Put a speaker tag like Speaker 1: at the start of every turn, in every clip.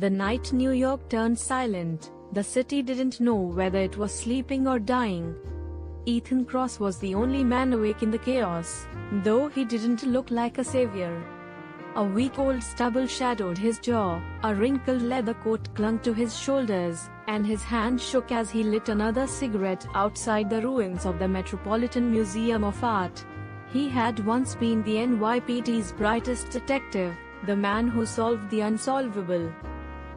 Speaker 1: The night New York turned silent, the city didn't know whether it was sleeping or dying. Ethan Kross was the only man awake in the chaos, though he didn't look like a savior. A week-old stubble shadowed his jaw, a wrinkled leather coat clung to his shoulders, and his hand shook as he lit another cigarette outside the ruins of the Metropolitan Museum of Art. He had once been the NYPD's brightest detective, the man who solved the unsolvable.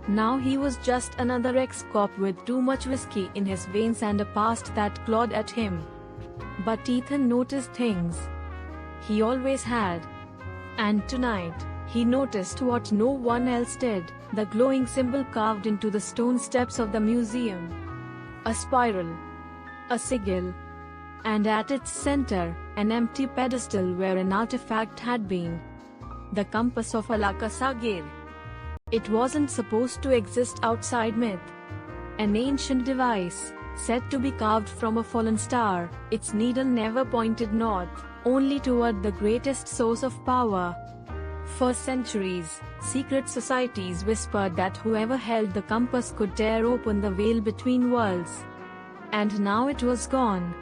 Speaker 1: Now he was just another ex-cop with too much whiskey in his veins and a past that clawed at him. But Ethan noticed things. He always had. And tonight, he noticed what no one else did, the glowing symbol carved into the stone steps of the museum. A spiral. A sigil. And at its center, an empty pedestal where an artifact had been. The compass of Alakazam. It wasn't supposed to exist outside myth. An ancient device, said to be carved from a fallen star, its needle never pointed north, only toward the greatest source of power. For centuries, secret societies whispered that whoever held the compass could tear open the veil between worlds. And now it was gone.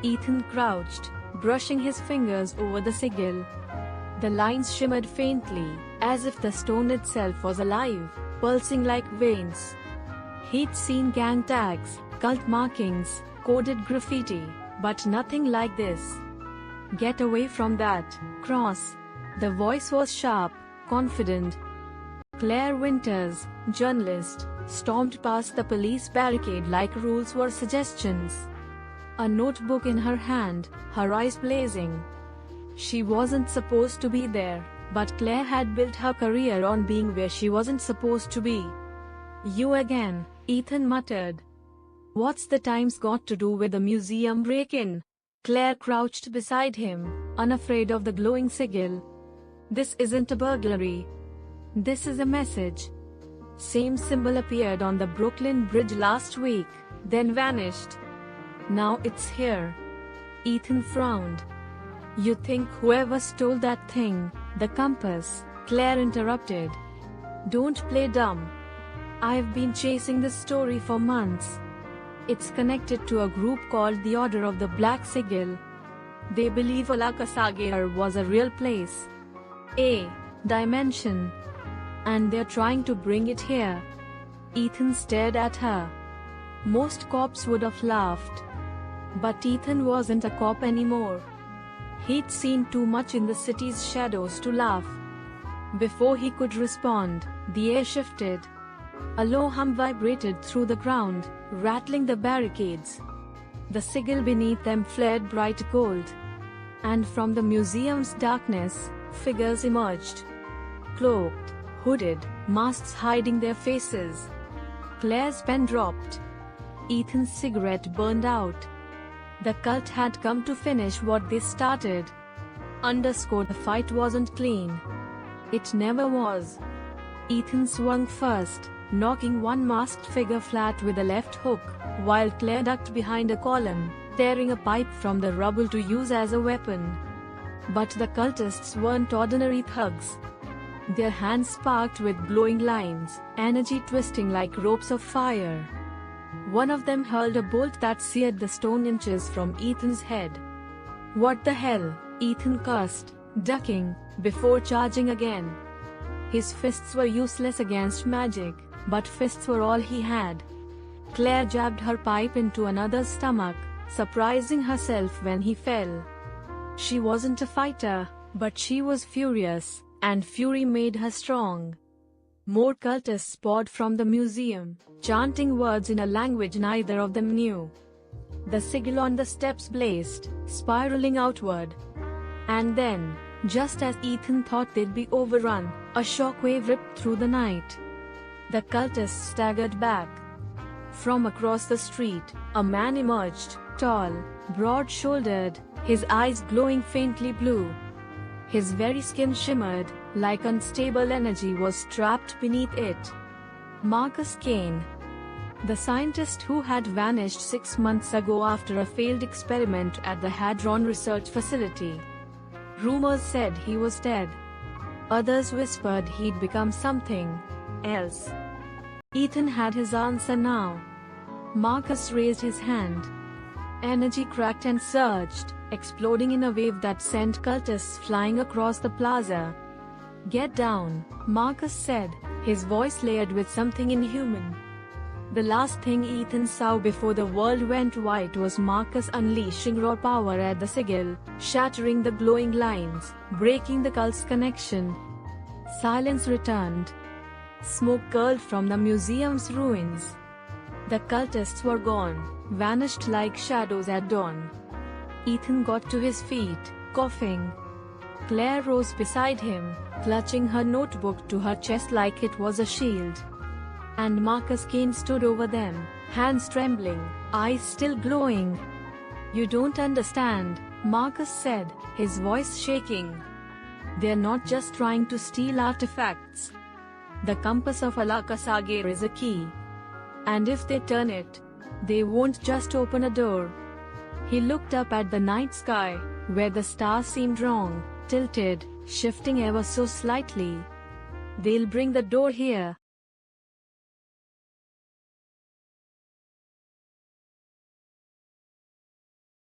Speaker 1: Ethan crouched, brushing his fingers over the sigil. The lines shimmered faintly, as if the stone itself was alive, pulsing like veins. He'd seen gang tags, cult markings, coded graffiti, but nothing like this. "Get away from that, Kross." The voice was sharp, confident. Claire Winters, journalist, stormed past the police barricade like rules were suggestions. A notebook in her hand, her eyes blazing. She wasn't supposed to be there, but Claire had built her career on being where she wasn't supposed to be. "You again," Ethan muttered. "What's the Times got to do with the museum break-in?" Claire crouched beside him, unafraid of the glowing sigil. "This isn't a burglary. This is a message." Same symbol appeared on the Brooklyn Bridge last week, then vanished. Now it's here. Ethan frowned. "You think whoever stole that thing, the compass?" Claire interrupted. "Don't play dumb. I've been chasing this story for months. It's connected to a group called the Order of the Black Sigil. They believe Alakazam was a real place. A dimension. And they're trying to bring it here." Ethan stared at her. Most cops would have laughed. But Ethan wasn't a cop anymore. He'd seen too much in the city's shadows to laugh. Before he could respond, the air shifted. A low hum vibrated through the ground, rattling the barricades. The sigil beneath them flared bright gold. And from the museum's darkness, figures emerged. Cloaked, hooded, masks hiding their faces. Claire's pen dropped. Ethan's cigarette burned out. The cult had come to finish what they started. The fight wasn't clean. It never was. Ethan swung first, knocking one masked figure flat with a left hook, while Claire ducked behind a column, tearing a pipe from the rubble to use as a weapon. But the cultists weren't ordinary thugs. Their hands sparked with glowing lines, energy twisting like ropes of fire. One of them hurled a bolt that seared the stone inches from Ethan's head. "What the hell?" Ethan cursed, ducking, before charging again. His fists were useless against magic, but fists were all he had. Claire jabbed her pipe into another's stomach, surprising herself when he fell. She wasn't a fighter, but she was furious, and fury made her strong. More cultists poured from the museum, chanting words in a language neither of them knew. The sigil on the steps blazed, spiraling outward. And then, just as Ethan thought they'd be overrun, a shockwave ripped through the night. The cultists staggered back. From across the street, a man emerged, tall, broad-shouldered, his eyes glowing faintly blue. His very skin shimmered, like unstable energy was trapped beneath it. Marcus Kane. The scientist who had vanished 6 months ago after a failed experiment at the Hadron Research Facility. Rumors said he was dead. Others whispered he'd become something else. Ethan had his answer now. Marcus raised his hand. Energy cracked and surged, exploding in a wave that sent cultists flying across the plaza. "Get down," Marcus said, his voice layered with something inhuman. The last thing Ethan saw before the world went white was Marcus unleashing raw power at the sigil, shattering the glowing lines, breaking the cult's connection. Silence returned. Smoke curled from the museum's ruins. The cultists were gone, vanished like shadows at dawn. Ethan got to his feet, coughing. Claire rose beside him, clutching her notebook to her chest like it was a shield. And Marcus Kane stood over them, hands trembling, eyes still glowing. "You don't understand," Marcus said, his voice shaking. "They're not just trying to steal artifacts. The compass of Alakazagir is a key. And if they turn it, they won't just open a door." He looked up at the night sky, where the stars seemed wrong, tilted, shifting ever so slightly. "They'll bring the door here,"